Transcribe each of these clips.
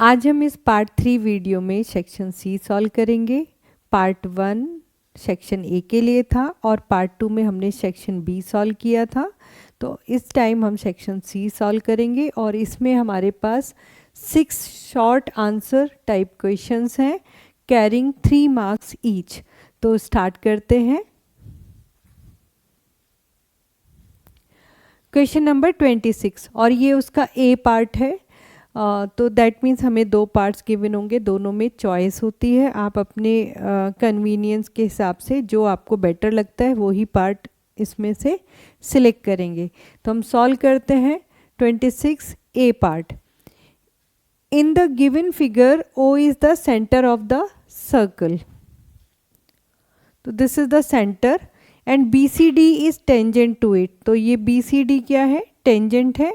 आज हम इस पार्ट 3 वीडियो में सेक्शन सी सॉल्व करेंगे। पार्ट 1 सेक्शन ए के लिए था और पार्ट 2 में हमने सेक्शन बी सॉल्व किया था। तो इस टाइम हम सेक्शन सी सॉल्व करेंगे और इसमें हमारे पास 6 शॉर्ट आंसर टाइप क्वेश्चंस हैं कैरिंग 3 मार्क्स ईच। तो स्टार्ट करते हैं। क्वेश्चन नंबर 26 और ये उसका ए पार्ट है। तो दैट मीन्स हमें 2 पार्ट्स गिवन होंगे, दोनों में चॉइस होती है। आप अपने कन्वीनियंस के हिसाब से जो आपको बेटर लगता है वो ही पार्ट इसमें से सिलेक्ट करेंगे। तो हम सॉल्व करते हैं 26 A part. In the given figure O is the centre of the circle. तो this is the centre and B C D is tangent to it. तो ये बी सी डी क्या है? टेंजेंट है।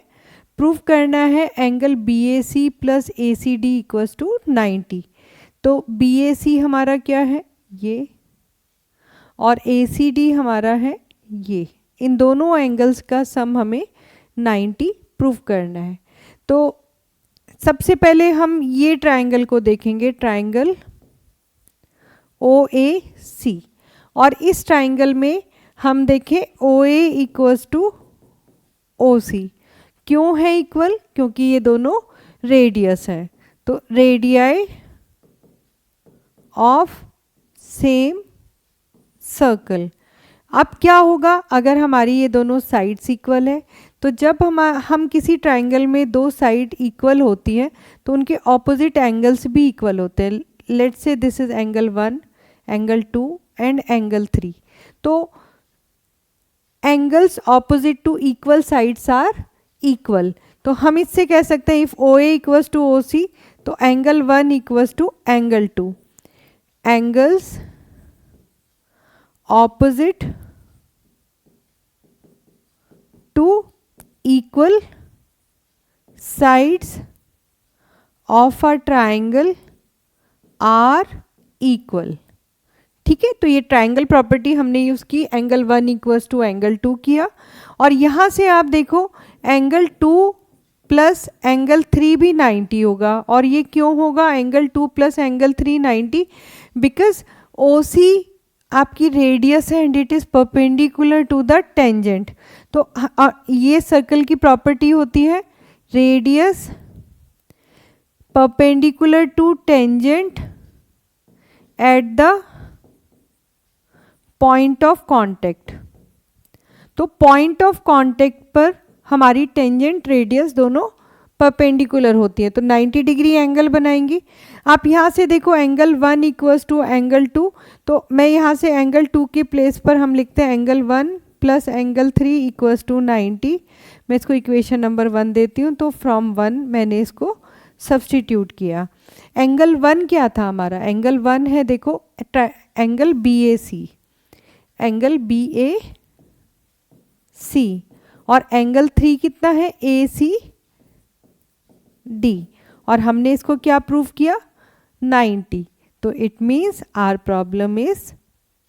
प्रूफ करना है angle B A C plus A C D equals to 90। तो B A सी हमारा क्या है? ये, और ए सी डी हमारा है ये। इन दोनों एंगल्स का सम हमें 90 प्रूफ करना है। तो सबसे पहले हम ये ट्रायंगल को देखेंगे, ट्रायंगल ओ ए सी। और इस ट्रायंगल में हम देखें ओ ए इक्वल्स टू ओ सी। क्यों है इक्वल? क्योंकि ये दोनों रेडियस हैं। तो रेडियाई ऑफ सेम सर्कल। अब क्या होगा अगर हमारी ये दोनों साइड्स इक्वल है? तो जब हम किसी ट्रायंगल में 2 साइड इक्वल होती हैं तो उनके ऑपोजिट एंगल्स भी इक्वल होते हैं। Let's say this is angle 1, angle 2 and angle 3। तो angles opposite to equal sides are equal. तो हम इससे कह सकते हैं if O A equals to O C तो angle 1 equals to angle 2। Angles opposite to equal sides of a triangle are equal. ठीक है, तो ये ट्रायंगल प्रॉपर्टी हमने यूज की। एंगल 1 इक्वल्स टू एंगल 2 किया और यहाँ से आप देखो एंगल 2 प्लस एंगल 3 भी 90 होगा। और ये क्यों होगा angle 2 plus angle 3 90? Because O C आपकी रेडियस है and it is perpendicular to the tangent. तो ये सर्कल की प्रॉपर्टी होती है radius perpendicular to tangent at the point of contact. तो पॉइंट ऑफ कांटेक्ट पर हमारी टेंजेंट रेडियस दोनों परपेंडिकुलर होती है। तो 90 डिग्री एंगल बनाएंगी। आप यहाँ से देखो एंगल 1 इक्वल्स टू एंगल 2। तो मैं यहाँ से एंगल 2 के प्लेस पर हम लिखते हैं angle 1 plus angle 3 equals to 90। मैं इसको इक्वेशन नंबर 1 देती हूँ। तो फ्रॉम 1 मैंने इसको सब्सटीट्यूट किया। एंगल 1 क्या था हमारा? एंगल 1 है देखो angle B A C, angle B A C. और एंगल 3 कितना है? A C D. और हमने इसको क्या प्रूव किया? 90। तो it means our problem is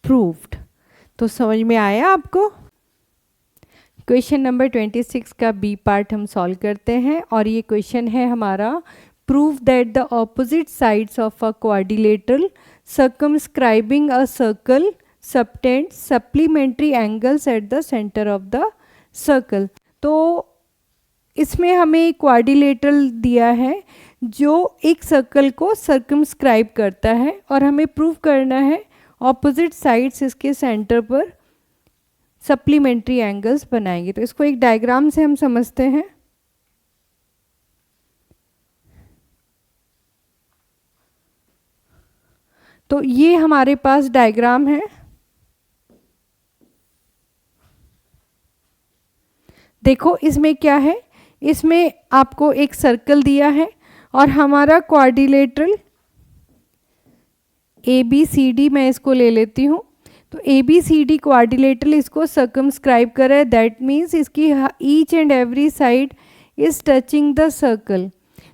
proved. तो समझ में आया आपको? क्वेश्चन नंबर 26 का बी पार्ट हम सॉल्व करते हैं और ये क्वेश्चन है हमारा prove that the opposite sides of a quadrilateral circumscribing a circle subtend supplementary angles at the centre of the circle. तो इसमें हमें क्वाड्रिलेटरल दिया है जो एक सर्कल को सर्कमस्क्राइब करता है और हमें प्रूव करना है ऑपोजिट साइड्स इसके सेंटर पर सप्लीमेंट्री एंगल्स बनाएंगे। तो इसको एक डायग्राम से हम समझते हैं। तो ये हमारे पास डायग्राम है। देखो इसमें क्या है? इसमें आपको एक सर्कल दिया है और हमारा quadrilateral A B C D, मैं इसको ले लेती हूँ। तो A B C D quadrilateral इसको सर्कमस्क्राइब कर रहा है। दैट मीन्स इसकी each and every side is touching the circle.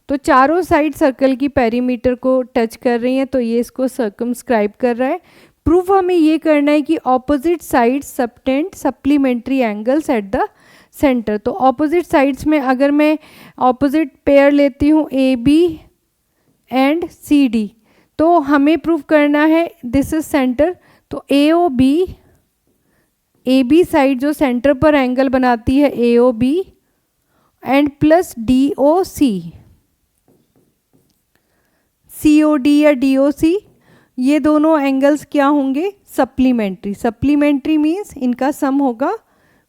तो चारों साइड सर्कल की पेरीमीटर को टच कर रही हैं, तो ये इसको सर्कमस्क्राइब कर रहा है। प्रूफ हमें ये करना है कि opposite side subtend supplementary angles at the centre. तो ऑपोजिट साइड्स में अगर मैं ऑपोजिट पेयर लेती हूँ A B and C D. तो हमें प्रूव करना है दिस इज सेंटर, तो A O B, A B side जो सेंटर पर एंगल बनाती है A O B and plus D O C, C O D या डी ओ सी, ये दोनों एंगल्स क्या होंगे, सप्लीमेंट्री। सप्लीमेंट्री मीन्स इनका सम होगा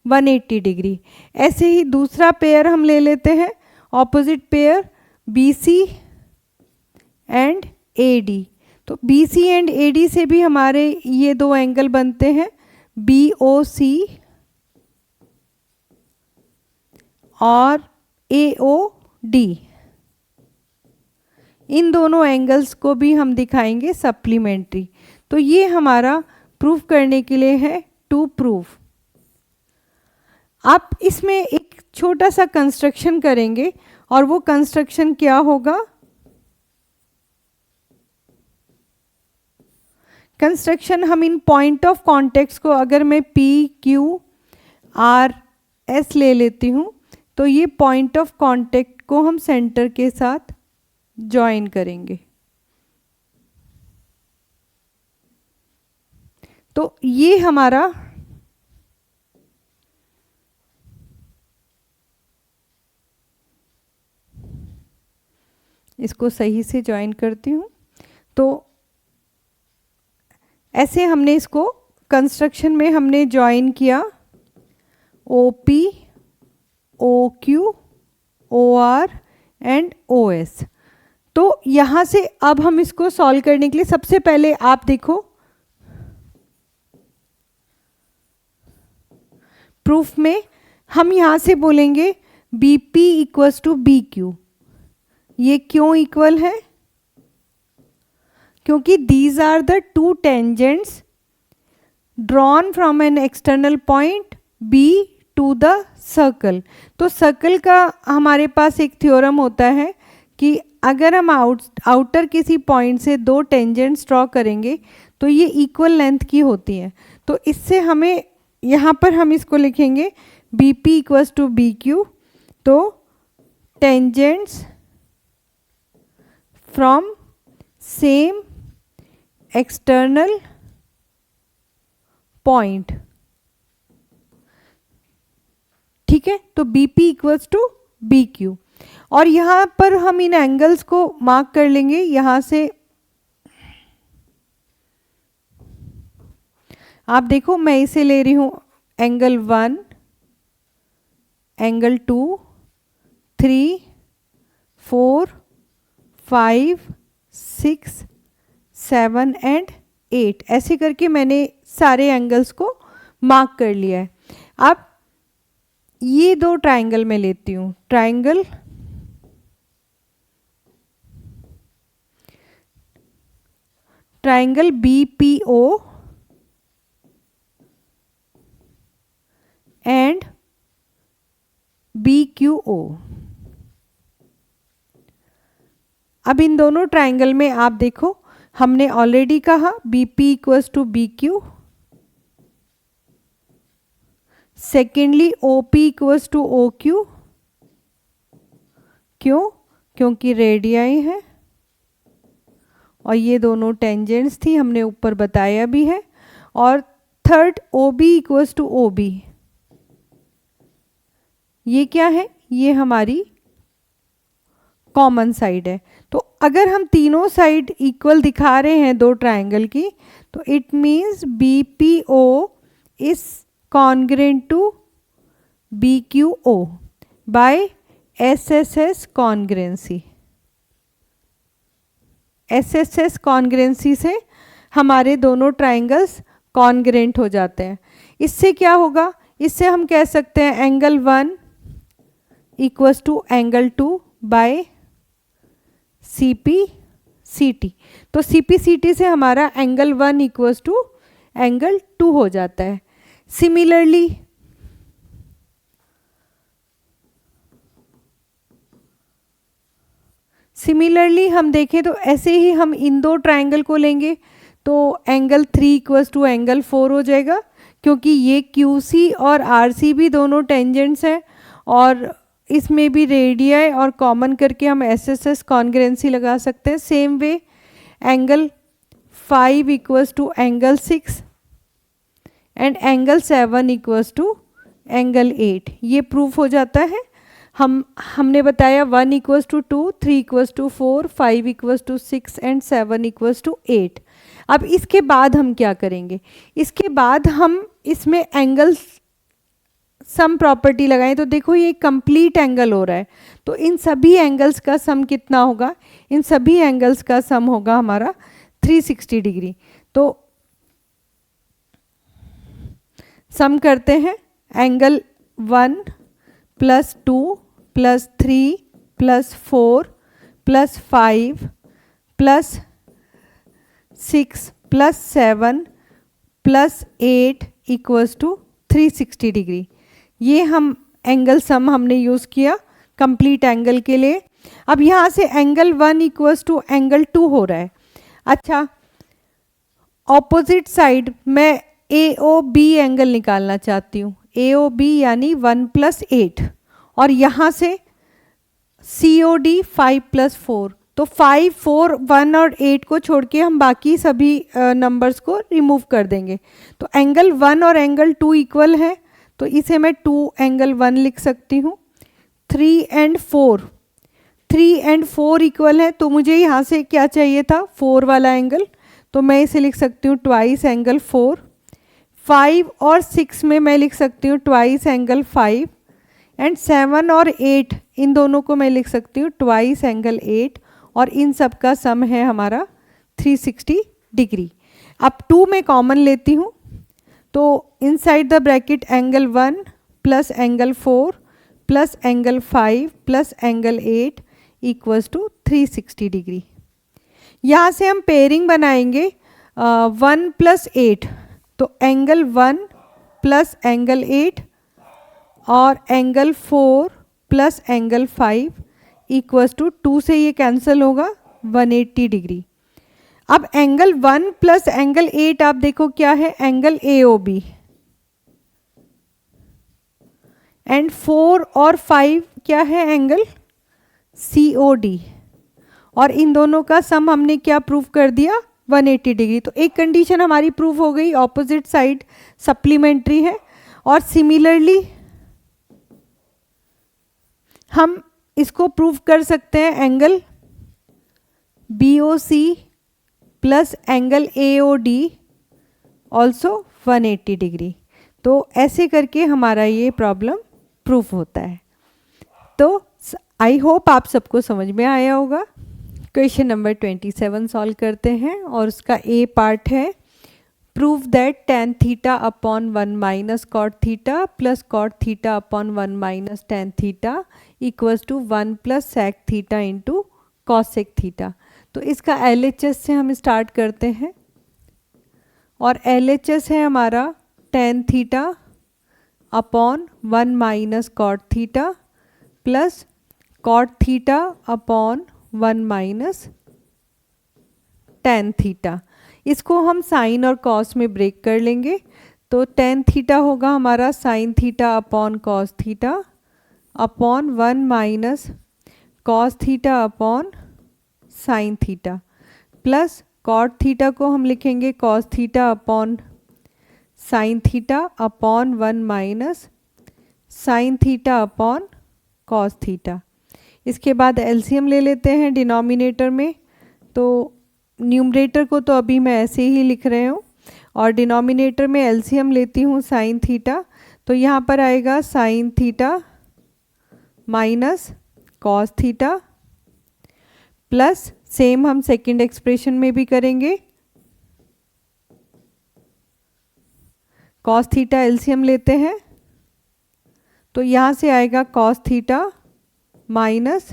180 डिग्री। ऐसे ही दूसरा पेयर हम ले लेते हैं, opposite pair B C and A D. तो B C and A D से भी हमारे ये दो एंगल बनते हैं, बी ओ सी और ए ओ डी। इन दोनों एंगल्स को भी हम दिखाएंगे सप्लीमेंट्री। तो ये हमारा प्रूफ करने के लिए है टू प्रूफ। आप इसमें एक छोटा सा कंस्ट्रक्शन करेंगे और वो कंस्ट्रक्शन क्या होगा, कंस्ट्रक्शन हम इन पॉइंट ऑफ कॉन्टेक्ट को अगर मैं पी क्यू आर एस ले लेती हूँ तो ये पॉइंट ऑफ कांटेक्ट को हम सेंटर के साथ ज्वाइन करेंगे। तो ये हमारा इसको सही से ज्वाइन करती हूँ। तो ऐसे हमने इसको कंस्ट्रक्शन में हमने ज्वाइन किया O P, O Q, O R and O S. तो यहाँ से अब हम इसको सॉल्व करने के लिए सबसे पहले आप देखो प्रूफ में हम यहाँ से बोलेंगे B P equals to B Q. ये क्यों इक्वल है, क्योंकि these are the two tangents drawn from an external point B to the circle. तो सर्कल का हमारे पास एक थ्योरम होता है कि अगर हम आउटर किसी पॉइंट से दो टेंजेंट्स ड्रॉ करेंगे तो ये इक्वल लेंथ की होती हैं। तो इससे हमें यहाँ पर हम इसको लिखेंगे B P equals to B Q. तो tangents from same external point, ठीक है। तो B P equals to B Q और यहाँ पर हम इन एंगल्स को मार्क कर लेंगे। यहाँ से आप देखो मैं इसे ले रही हूँ एंगल 1, एंगल 2, 3, 4, 5, 6, 7 एंड 8 ऐसे करके मैंने सारे एंगल्स को मार्क कर लिया है। अब ये दो ट्रायंगल मैं लेती हूँ, triangle B P O and B Q O. अब इन दोनों ट्रायंगल में आप देखो हमने ऑलरेडी कहा B P equals to B Q. Secondly O P equals to O Q. क्यों, क्योंकि रेडियाई है और ये दोनों टेंजेंट्स थी, हमने ऊपर बताया भी है। और third O B equals to O B, ये क्या है, ये हमारी कॉमन साइड है। तो अगर हम तीनों साइड इक्वल दिखा रहे हैं दो ट्रायंगल की, तो it means B P O is congruent to B Q O by S S S congruency. S S S congruency से हमारे दोनों ट्रायंगल्स कॉन्ग्रेंट हो जाते हैं। इससे क्या होगा, इससे हम कह सकते हैं angle 1 equals to angle 2 by C P C T. तो सी पी सी टी से हमारा एंगल 1 इक्वल्स टू एंगल 2 हो जाता है। सिमिलरली हम देखें तो ऐसे ही हम इन दो ट्रायंगल को लेंगे तो एंगल 3 इक्वल्स टू एंगल 4 हो जाएगा, क्योंकि ये क्यू सी और आर सी भी दोनों टेंजेंट्स हैं और इसमें भी रेडियाई और कॉमन करके हम एस एस एस कॉन्ग्रेंसी लगा सकते हैं. Same way angle 5 equals to angle 6 and angle 7 equals to angle 8. ये प्रूफ हो जाता है. हमने बताया 1 equals to 2, 3 equals to 4, 5 equals to 6 and 7 equals to 8. अब इसके बाद हम क्या करेंगे? इसके बाद हम इसमें एंगल सम प्रॉपर्टी लगाएं. तो देखो ये कंप्लीट एंगल हो रहा है, तो इन सभी एंगल्स का सम कितना होगा? इन सभी एंगल्स का सम होगा हमारा 360 डिग्री. तो सम करते हैं. Angle 1 plus 2 plus 3 plus 4 plus 5 plus 6 plus 7 plus 8 equals to 360 degree. ये हम एंगल सम हमने यूज़ किया कंप्लीट एंगल के लिए. अब यहाँ से एंगल 1 इक्वल्स टू एंगल 2 हो रहा है. अच्छा, ऑपोजिट साइड मैं AOB एंगल निकालना चाहती हूँ. AOB यानी 1 प्लस 8 और यहाँ से COD 5 प्लस 4. तो 5, 4, 1 और 8 को छोड़ के हम बाकी सभी नंबर्स को रिमूव कर देंगे. तो एंगल 1 और एंगल 2 इक्वल है, तो इसे मैं 2 एंगल 1 लिख सकती हूँ. 3 एंड 4 इक्वल है, तो मुझे यहाँ से क्या चाहिए था? 4 वाला एंगल, तो मैं इसे लिख सकती हूँ ट्वाइस एंगल 4. 5 और 6 में मैं लिख सकती हूँ ट्वाइस एंगल 5 एंड 7 और 8 इन दोनों को मैं लिख सकती हूँ ट्वाइस एंगल 8 और इन सब का सम है हमारा 360 डिग्री. अब 2 में कॉमन लेती हूँ, तो inside the bracket angle 1 plus angle 4 plus angle 5 plus angle 8 equals to 360 degree. यहाँ से हम पेयरिंग बनाएंगे 1 प्लस 8, तो एंगल 1 प्लस एंगल 8 और angle 4 plus angle 5 equals to 2 से ये कैंसिल होगा 180 डिग्री. अब एंगल 1 प्लस एंगल 8 आप देखो क्या है? Angle AOB. एंड 4 और 5 क्या है? Angle COD. और इन दोनों का सम हमने क्या प्रूव कर दिया? 180 डिग्री. तो एक कंडीशन हमारी प्रूव हो गई, ऑपोजिट साइड सप्लीमेंट्री है. और सिमिलरली हम इसको प्रूव कर सकते हैं angle BOC plus angle AOD also 180 degree. तो ऐसे करके हमारा ये प्रॉब्लम प्रूफ होता है. तो आई होप आप सबको समझ में आया होगा. क्वेश्चन नंबर 27 सॉल्व करते हैं और उसका A पार्ट है prove that tan theta upon 1 minus cot theta plus cot theta upon 1 minus tan theta equals to 1 plus sec theta into cosec theta. तो इसका LHS से हम स्टार्ट करते हैं और LHS है हमारा tan theta upon 1 minus cot theta plus cot theta upon 1 minus tan theta. इसको हम साइन और कॉस में ब्रेक कर लेंगे. तो tan थीटा होगा हमारा sine theta upon cos theta upon 1 minus cos theta upon sine theta plus cot theta को हम लिखेंगे cos theta upon sine theta upon 1 minus sine theta upon cos theta. इसके बाद एलसीएम ले लेते हैं डिनोमिनेटर में. तो न्यूमरेटर को तो अभी मैं ऐसे ही लिख रहे हूँ और डिनोमिनेटर में एलसीएम लेती हूँ साइन थीटा. तो यहाँ पर आएगा sine theta minus cos theta plus same हम सेकंड एक्सप्रेशन में भी करेंगे. कॉस थीटा एलसीएम लेते हैं तो यहाँ से आएगा cos theta minus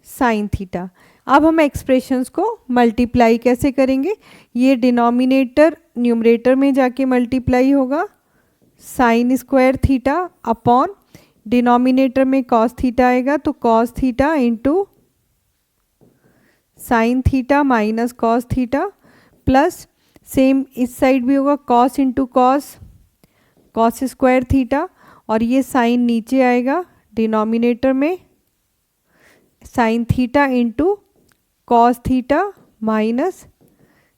sine theta. अब हम एक्सप्रेशंस को मल्टीप्लाई कैसे करेंगे? ये डिनोमिनेटर न्यूमरेटर में जाके मल्टीप्लाई होगा sine square theta upon denominator में कॉस थीटा आएगा तो cos theta into sine theta minus cos theta plus same इस साइड भी होगा cos into cos square theta और ये साइन नीचे आएगा डिनोमिनेटर में sine theta into cos theta minus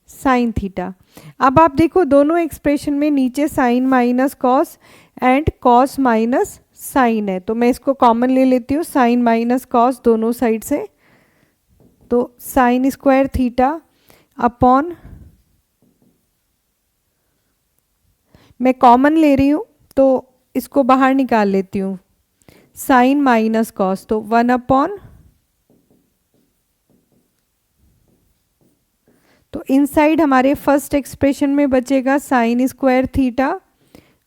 sine theta. अब आप देखो दोनों एक्सप्रेशन में नीचे sine minus cos and cos minus sine है, तो मैं इसको कॉमन ले लेती हूँ, साइन माइनस कॉस दोनों साइड से, तो साइन स्क्वायर थीटा अपॉन, मैं कॉमन ले रही हूँ तो इसको बाहर निकाल लेती हूँ, साइन माइनस कॉस, तो 1 अपॉन, तो इनसाइड हमारे फर्स्ट एक्सप्रेशन में बचेगा sign square theta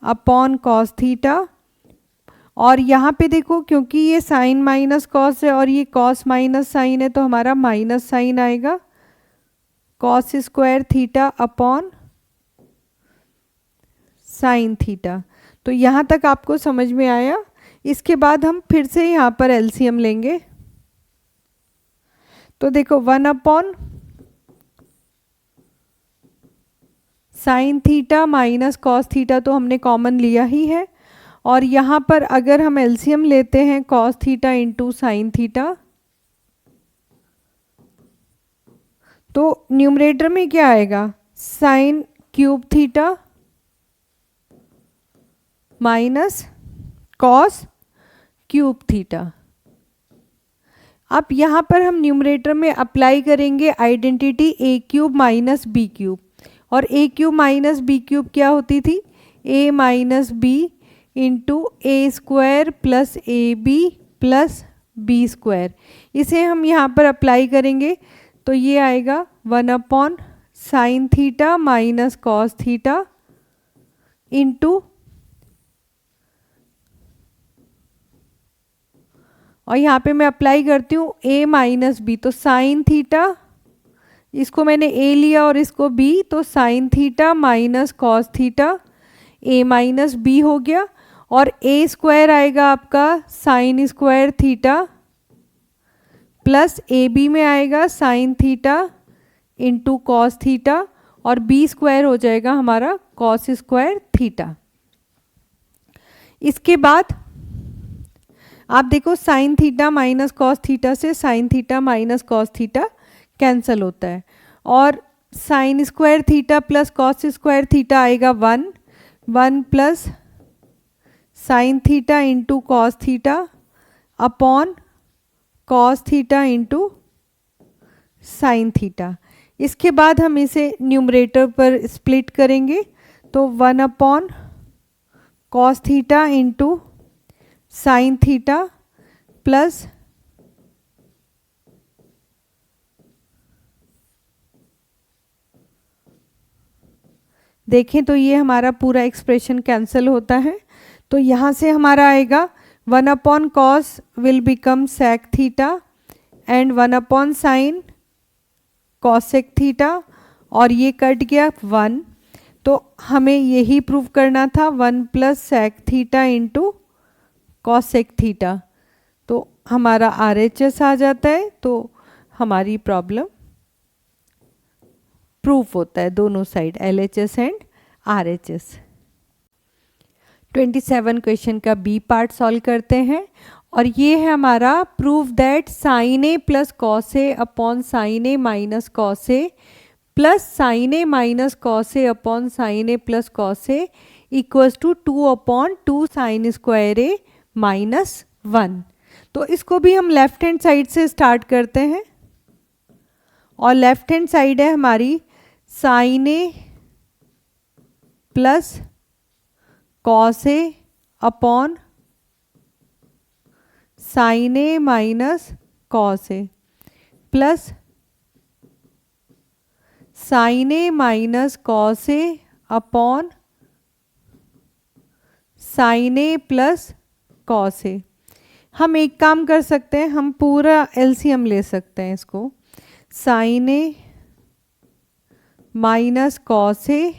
upon cos theta, और यहाँ पे देखो क्योंकि ये साइन माइनस कॉस है और ये कॉस माइनस साइन है तो हमारा माइनस साइन आएगा, cos square theta upon sine theta. तो यहाँ तक आपको समझ में आया। इसके बाद हम फिर से यहाँ पर एलसीएम लेंगे, तो देखो 1 upon sine theta minus cos theta तो हमने कॉमन लिया ही है, और यहाँ पर अगर हम एलसीएम लेते हैं cos theta into sine theta, तो न्यूमरेटर में क्या आएगा, sine cube theta minus cos cube theta. अब यहाँ पर हम न्यूमरेटर में अप्लाई करेंगे identity A cube minus B cube, और A cube minus B cube क्या होती थी, A minus B into A square plus A B plus B square. इसे हम यहाँ पर अप्लाई करेंगे तो ये आएगा 1 upon sine theta minus cos theta into, और यहाँ पे मैं अप्लाई करती हूँ a माइनस बी, तो साइन थीटा, इसको मैंने a लिया और इसको b, तो sine theta minus cos theta a minus b हो गया, और a स्क्वायर आएगा आपका साइन स्क्वायर थीटा प्लस ए बी में आएगा sine theta into cos theta, और b स्क्वायर हो जाएगा हमारा कॉस स्क्वायर थीटा। इसके बाद आप देखो sine theta minus cos theta से sine theta minus cos theta cancel होता है, और sine square theta plus cos square theta आएगा 1 plus sine theta into cos theta upon cos theta into sine theta. इसके बाद हम इसे न्यूमरेटर पर स्प्लिट करेंगे, तो 1 upon cos theta into sine theta plus देखें तो ये हमारा पूरा एक्सप्रेशन कैंसिल होता है, तो यहाँ से हमारा आएगा 1 upon cos will become sec theta and 1 upon sine cosec theta, और ये कट गया 1, तो हमें यही प्रूव करना था 1 plus sec theta into cosec theta, तो हमारा RHS आ जाता है, तो हमारी प्रॉब्लम प्रूफ होता है दोनों side LHS and RHS। 27 question का बी पार्ट सॉल्व करते हैं, और ये है हमारा prove that sine a plus cos a upon sine a minus cos a plus sine a minus cos a upon sine a plus cos a equals to 2 upon 2 sine square A minus 1। तो इसको भी हम left hand side से start करते हैं, और left hand side है हमारी sign a plus cos a upon sine a minus cos a plus sine a minus cos a upon sine a plus cos ए। हम एक काम कर सकते हैं, हम पूरा एलसीएम ले सकते हैं इसको, sign a minus cos A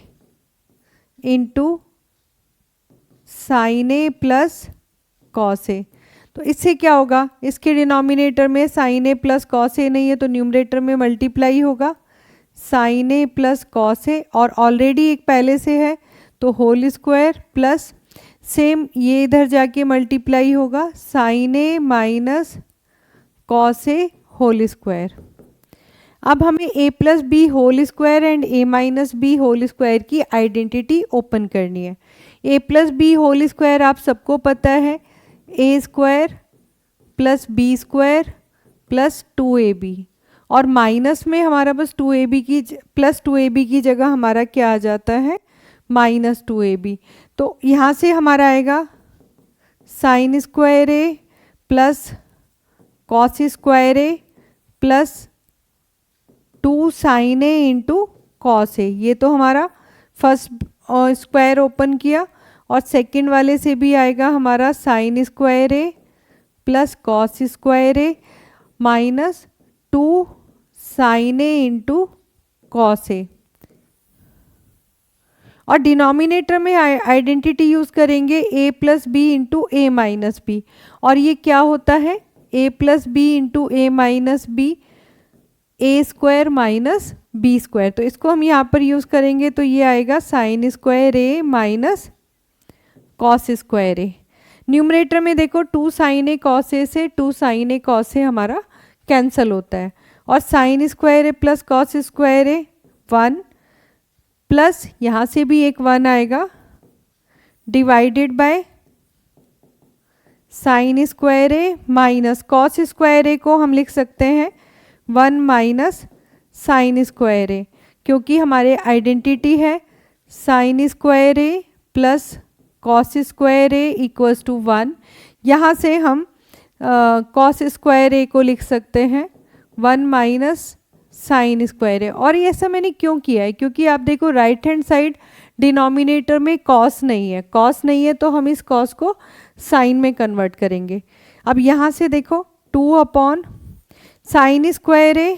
into sine a plus cos ए। तो इससे क्या होगा, इसके डिनोमिनेटर में साइन ए प्लस कॉस ए नहीं है तो न्यूमरेटर में मल्टीप्लाई होगा sine a plus cos a, और ऑलरेडी एक पहले से है तो होल स्क्वायर प्लस, सेम ये इधर जाके मल्टीप्लाई होगा sine a minus cos a whole square. अब हमें a plus b whole square and a minus b whole square की आइडेंटिटी ओपन करनी है। a plus b whole square आप सबको पता है, a square plus B square plus 2ab, और माइनस में हमारा बस 2ab की प्लस 2ab की जगह हमारा क्या आ जाता है माइनस 2ab। तो यहाँ से हमारा आएगा sign square A plus cos square A plus 2 sine a into cos ए। ये तो हमारा फर्स्ट स्क्वायर ओपन किया, और सेकंड वाले से भी आएगा हमारा sine square A plus cos square A minus 2 sine a into cos a, और डिनोमिनेटर में आइडेंटिटी यूज़ करेंगे a plus b into a minus b, और ये क्या होता है a plus b into a minus b a square minus b square. तो इसको हम यहाँ पर यूज़ करेंगे तो ये आएगा साइन स्क्वायर ए माइनस कॉस स्क्वायर ए। न्यूमरेटर में देखो 2 साइन ए कॉस ए से 2 साइन ए कॉस ए हमारा कैंसिल होता है, और sine square A plus cos square A 1 plus यहाँ से भी एक 1 आएगा divided by sine square A minus cos square A को हम लिख सकते हैं 1 माइनस साइन स्क्वायर ए, क्योंकि हमारे आइडेंटिटी है sine square A plus cos square a equals to 1। यहाँ से हम कॉस स्क्वायर ए को लिख सकते हैं 1 माइनस साइन स्क्वायर ए। और ये ऐसा मैंने क्यों किया है, क्योंकि आप देखो राइट हैंड साइड डिनोमिनेटर में कॉस नहीं है, कॉस नहीं है तो हम इस कॉस को साइन में कन्वर्ट करेंगे। अब यहाँ से देखो 2 अपॉन साइन स्क्वायर ए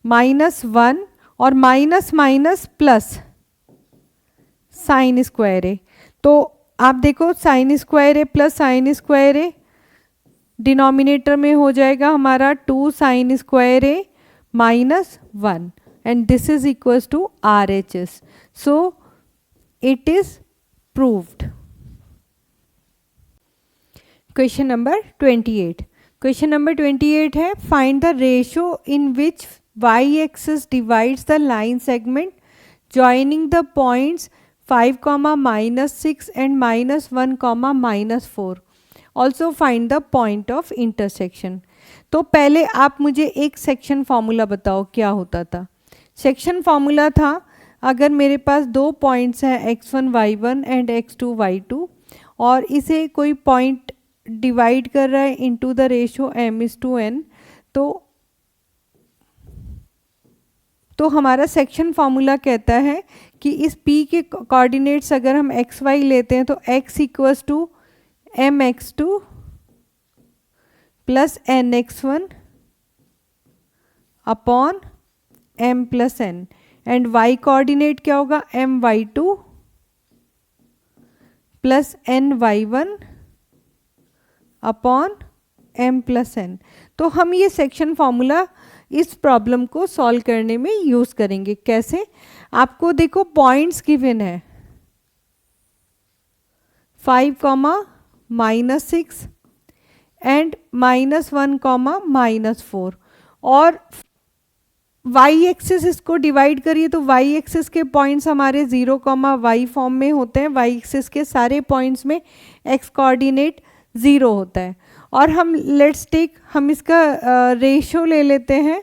माइनस 1 और minus minus plus sine square A. तो आप देखो sine square A plus sine square A denominator में हो जाएगा हमारा 2 sine square A minus 1, and this is equals to RHS। So it is proved. Question number 28। Question number 28 है find the ratio in which y axis divides the line segment joining the points 5, -6 and -1, -4। Also find the point of intersection. तो पहले आप मुझे एक section formula बताओ क्या होता था। सेक्शन फॉर्मूला था अगर मेरे पास 2 पॉइंट्स हैं x1 y1 and x2 y2, और इसे कोई पॉइंट डिवाइड कर रहा है इनटू द रेशियो m/n, तो हमारा सेक्शन फॉर्मूला कहता है कि इस p के कोऑर्डिनेट्स अगर हम x y लेते हैं तो x equals to mx2 plus nx1 upon m plus n, and y coordinate क्या होगा my2 plus ny1 upon m plus n। तो हम ये सेक्शन फॉर्मूला इस प्रॉब्लम को सॉल्व करने में यूज़ करेंगे। कैसे, आपको देखो पॉइंट्स गिवन है 5, -6 एंड -1, -4, और y एक्सिस इसको डिवाइड करिए तो y एक्सिस के पॉइंट्स हमारे 0, y फॉर्म में होते हैं। y एक्सिस के सारे पॉइंट्स में x कोऑर्डिनेट 0 होता है, और हम लेट्स टेक हम इसका रेशियो ले लेते हैं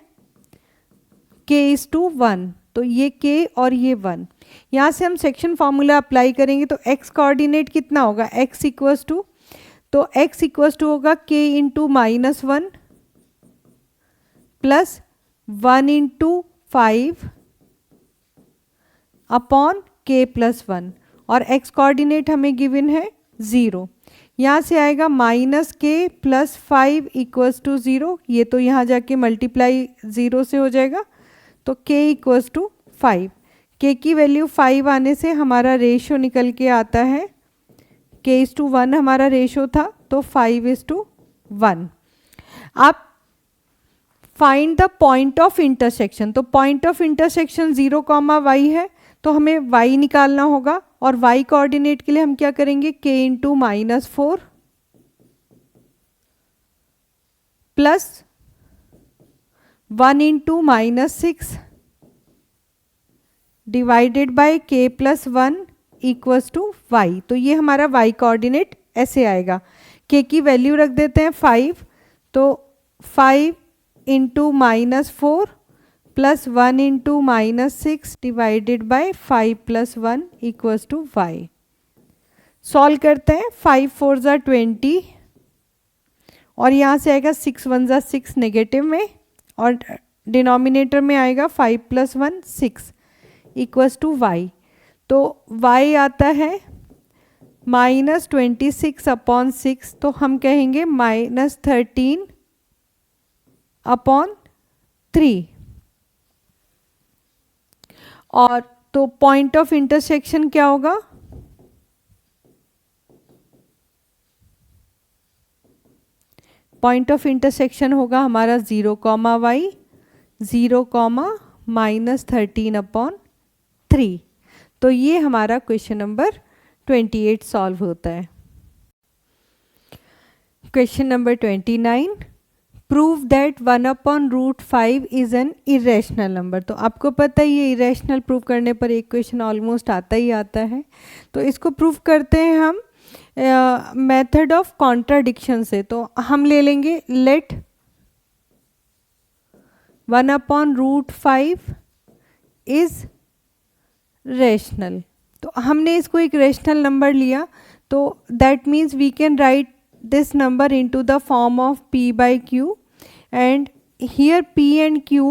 k/1। तो ये k और ये 1, यहाँ से हम सेक्शन फार्मूला अप्लाई करेंगे तो x कोऑर्डिनेट कितना होगा x इक्वल्स टू, तो x इक्वल्स टू होगा k into -1 plus 1 into 5 upon k plus 1, और x कोऑर्डिनेट हमें गिवन है 0। यहाँ से आएगा -k प्लस 5 इक्वल्स टू 0, ये तो यहाँ जाके मल्टीप्लाई 0 से हो जाएगा, तो k इक्वल्स टू 5। k की वैल्यू 5 आने से हमारा रेशियो निकल के आता है k/1 हमारा रेशियो था, तो 5/1। आप find the point of intersection, तो पॉइंट ऑफ इंटरसेक्शन 0, y है, तो हमें y निकालना होगा। और y कोऑर्डिनेट के लिए हम क्या करेंगे, k into -4 plus 1 into -6 divided by k plus 1 equals to y। तो ये हमारा y कोऑर्डिनेट ऐसे आएगा। k की वैल्यू रख देते हैं 5, तो 5 into -4 plus 1 into -6 divided by 5 plus 1 equals to y। Solve करते हैं, 5 4 ज़ा 20 और यहाँ से आएगा 6 1 ज़ा 6 नेगेटिव में, और डिनोमिनेटर में आएगा 5 प्लस 1 6 इक्वल्स टू y। तो y आता है -26 अपॉन 6, तो हम कहेंगे -13 अपॉन 3। और तो पॉइंट ऑफ इंटरसेक्शन क्या होगा, पॉइंट ऑफ इंटरसेक्शन होगा हमारा 0, y 0, -13 अपॉन 3। तो ये हमारा क्वेश्चन नंबर 28 सॉल्व होता है। Question number 29, prove that 1/√5 is an irrational number. तो आपको पता है ये इरेशनल प्रूव करने पर एक क्वेश्चन ऑलमोस्ट आता ही आता है। तो इसको प्रूव करते हैं हम मेथड ऑफ कॉन्ट्राडिक्शन से। तो हम ले लेंगे लेट 1/√5 इज़ रेशनल। तो हमने इसको एक रेशनल नंबर लिया, तो that means we can write this number into the form of p by q, and here p and q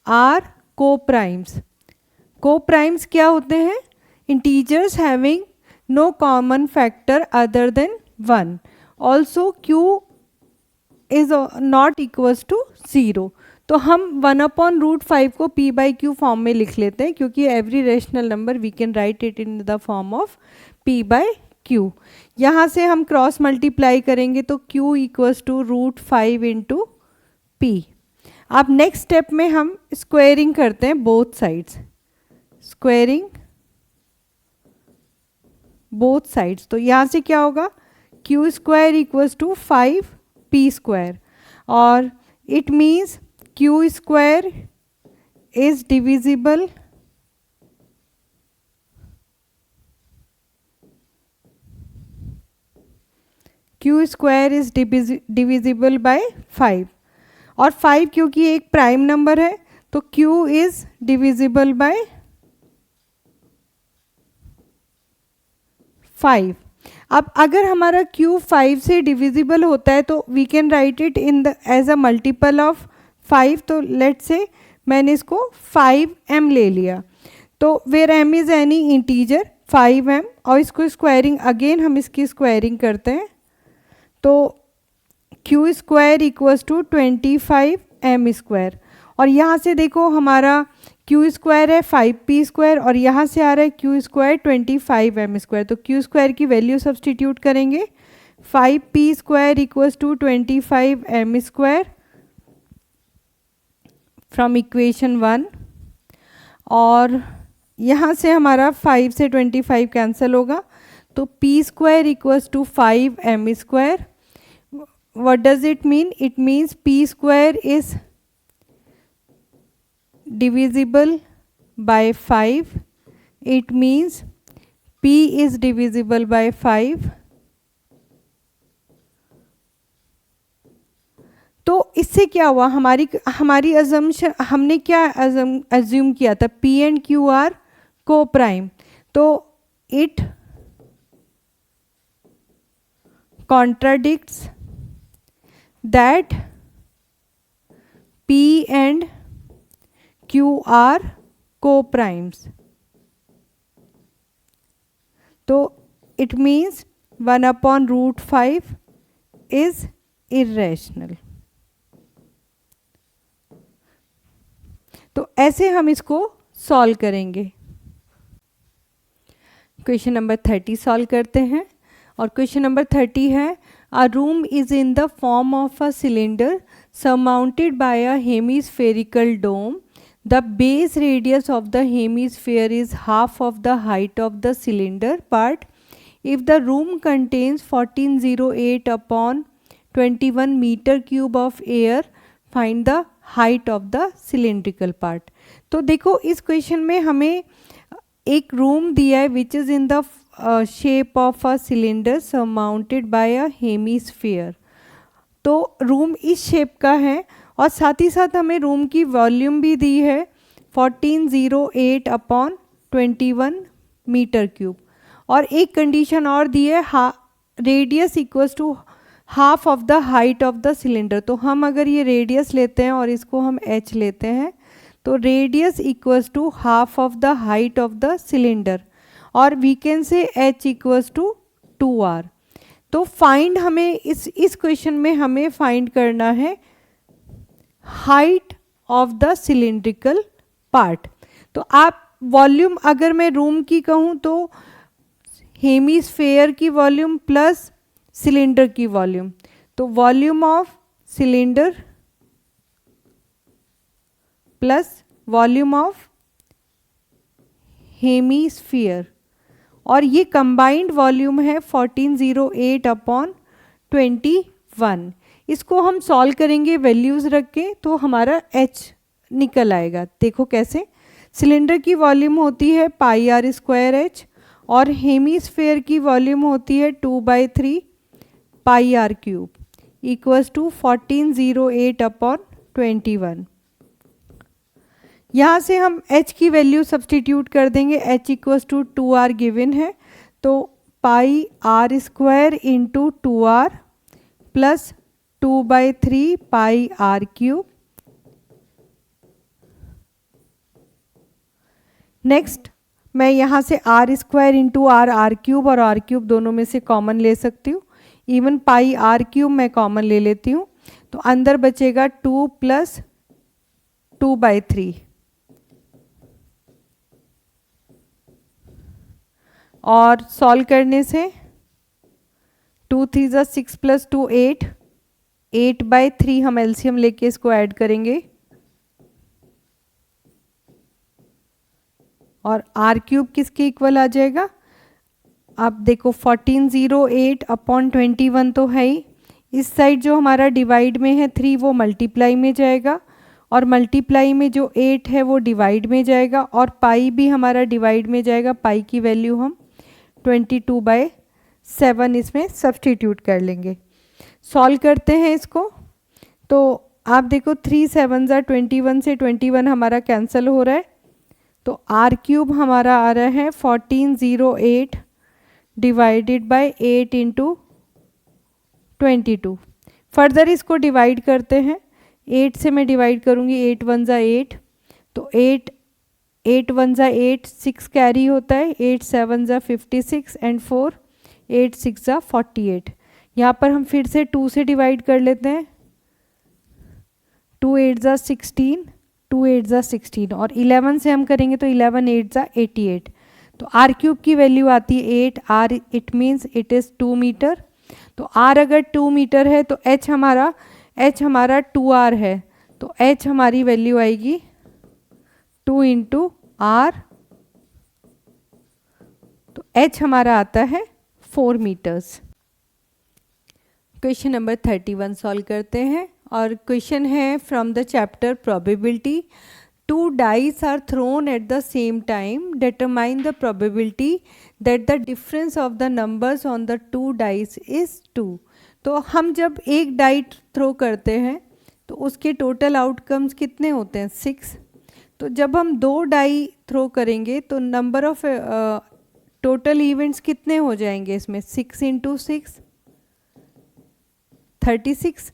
are co-primes। co-primes क्या होते हैं, integers having no common factor other than 1। also q is not equals to 0। तो हम 1/√5 को p by q form में लिख लेते हैं, क्योंकि every rational number we can write it in the form of p by q। यहाँ से हम क्रॉस मल्टीप्लाई करेंगे तो q equals to √5 into p। अब नेक्स्ट स्टेप में हम स्क्वायरिंग करते हैं both sides, squaring both sides. तो यहाँ से क्या होगा, q square equals to 5p square, और it means q square is divisible q square is divisible by 5, और 5 क्योंकि एक प्राइम नंबर है तो q इज डिविजिबल बाय 5। अब अगर हमारा q 5 से डिविजिबल होता है तो we can write it in the as a multiple of 5। तो लेट्स से मैंने इसको 5m ले लिया, तो where m is any integer 5m, और इसको स्क्वायरिंग अगेन हम इसकी स्क्वायरिंग करते हैं, तो q square equals to 25m square. और यहाँ से देखो हमारा q स्क्वायर है 5p स्क्वायर, और यहाँ से आ रहा है q स्क्वायर 25m स्क्वायर। तो q स्क्वायर की वैल्यू सब्सटीट्यूट करेंगे, 5p square equals to 25m square from equation 1, और यहाँ से हमारा 5 से 25 कैंसिल होगा, तो p square equals to 5m square. what does it mean? it means p square is divisible by 5। it means p is divisible by 5। तो इससे क्या हुआ, हमारी अजम्पशन, हमने क्या अज्यूम किया था, p एंड q आर को प्राइम, तो it contradicts that p and q are co-primes। तो it means 1/√5 is irrational। तो ऐसे हम इसको सॉल्व करेंगे। क्वेश्चन नंबर 30 सॉल्व करते हैं, और क्वेश्चन नंबर 30 है, A room is in the form of a cylinder surmounted by a hemispherical dome. The base radius of the hemisphere is half of the height of the cylinder part. If the room contains 1408 upon 21 metre cube of air, find the height of the cylindrical part. तो देखो इस question में हमें एक room दिया है which is in the shape of a cylinder surmounted bye a hemisphere. तो room इस शेप का है और साथ ही साथ हमें रूम की वॉल्यूम भी दी है 1408 अपॉन 21 मीटर क्यूब. और एक कंडीशन और दी है, radius equals to half of the height of the cylinder. तो हम अगर ये रेडियस लेते हैं और इसको हम h लेते हैं तो radius equals to half of the height of the cylinder और we can say h equals to 2r. तो फाइंड हमें इस क्वेश्चन में हमें फाइंड करना है height of the cylindrical part. तो आप वॉल्यूम अगर मैं रूम की कहूँ तो हेमिस्फेयर की वॉल्यूम प्लस सिलेंडर की वॉल्यूम, तो volume of cylinder plus volume of hemisphere और ये कंबाइंड वॉल्यूम है 1408 अपॉन 21. इसको हम सॉल्व करेंगे वैल्यूज़ रख के तो हमारा h निकल आएगा. देखो कैसे, सिलेंडर की वॉल्यूम होती है पाई आर स्क्वायर एच और हेमिस्फेयर की वॉल्यूम होती है 2/3 pi R cube equals to 1408 upon 21. यहाँ से हम h की वैल्यू सब्सटीट्यूट कर देंगे. h equals to 2r given है तो pi R square into 2r plus 2/3 pi R cube. Next मैं यहाँ से R square into R cube और आर क्यूब दोनों में से कॉमन ले सकती हूँ. इवन पाई आर क्यूब मैं कॉमन ले लेती हूँ तो अंदर बचेगा 2 प्लस 2/3 और सॉल्व करने से 2 3 ज़ा 6 प्लस 2 8, 8/3 हम एलसीएम लेके इसको ऐड करेंगे और आर क्यूब किसके इक्वल आ जाएगा. अब देखो 1408 अपॉन 21 तो है ही, इस साइड जो हमारा डिवाइड में है 3 वो मल्टीप्लाई में जाएगा और मल्टीप्लाई में जो 8 है वो डिवाइड में जाएगा और पाई भी हमारा डिवाइड में जाएगा. पाई की वैल्यू हम 22/7 इसमें सब्सटीट्यूट कर लेंगे. सॉल्व करते हैं इसको तो आप देखो 3 7 ज़ा 21 से 21 हमारा कैंसिल हो रहा है तो आर क्यूब हमारा आ रहा है 1408 डिवाइडेड बाय 8 इंटू 22. फर्दर इसको डिवाइड करते हैं. 8 से मैं डिवाइड करूँगी, 8 1 ज़ा 8 तो 8 1 ज़ा 8 6 कैरी होता है, 8 7 ज़ा 56 एंड 4 8 6 ज़ा 48. यहाँ पर हम फिर से 2 से डिवाइड कर लेते हैं. 2 8 ज़ा 16, 2 8 ज़ा 16 और 11 से हम करेंगे तो 11 8 ज़ा 88. तो आर क्यूब की वैल्यू आती है 8. R it means it is 2 metre. तो आर अगर 2 मीटर है तो एच हमारा 2r है तो h हमारी वैल्यू आएगी 2 इंटू आर. तो h हमारा आता है 4 मीटर्स. क्वेश्चन नंबर 31 सॉल्व करते हैं और क्वेश्चन है from the chapter probability. 2 dice are thrown at the same time. Determine the probability that the difference of the numbers on the 2 dice is 2. तो हम जब एक डाई थ्रो करते हैं तो उसके टोटल आउटकम्स कितने होते हैं 6. तो जब हम 2 डाई थ्रो करेंगे तो नंबर ऑफ टोटल इवेंट्स कितने हो जाएंगे इसमें 6 इंटू 6 36.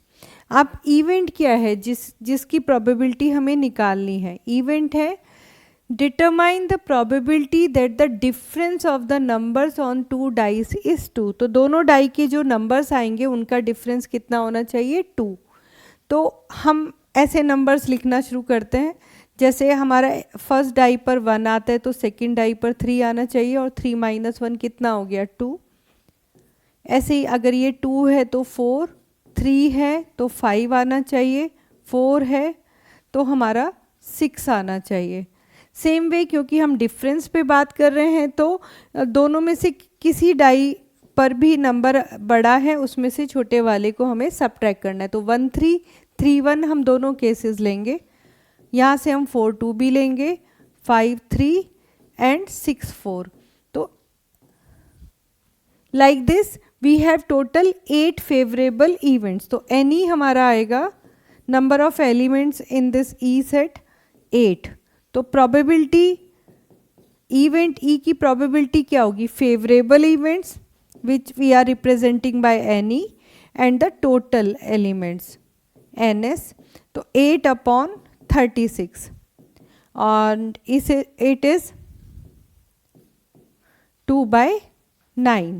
अब इवेंट क्या है जिसकी प्रोबेबिलिटी हमें निकालनी है. इवेंट है determine the probability that the difference of the numbers on 2 dice is 2. तो दोनों डाई के जो नंबर्स आएंगे उनका डिफरेंस कितना होना चाहिए 2. तो हम ऐसे नंबर्स लिखना शुरू करते हैं. जैसे हमारा फर्स्ट डाई पर 1 आता है तो सेकंड डाई पर 3 आना चाहिए और 3 - 1 कितना हो गया 2. ऐसे ही अगर ये 2 है तो 4, 3 है तो 5 आना चाहिए, 4 है तो हमारा 6 आना चाहिए। सेम वे क्योंकि हम डिफरेंस पे बात कर रहे हैं तो दोनों में से किसी डाई पर भी नंबर बड़ा है उसमें से छोटे वाले को हमें सब्ट्रैक्ट करना है। तो 1 3 3 1 हम दोनों केसेस लेंगे। यहाँ से हम 4 2 भी लेंगे, 5 3 एंड 6 4। तो like this we have total 8 favourable events. तो एनी हमारा आएगा number of elements in this e set 8। तो प्रोबेबिलिटी इवेंट ई की प्रोबेबिलिटी क्या होगी? Favourable events which we are representing by any and the total elements ns। तो 8 upon 36 and it is 2 by 9।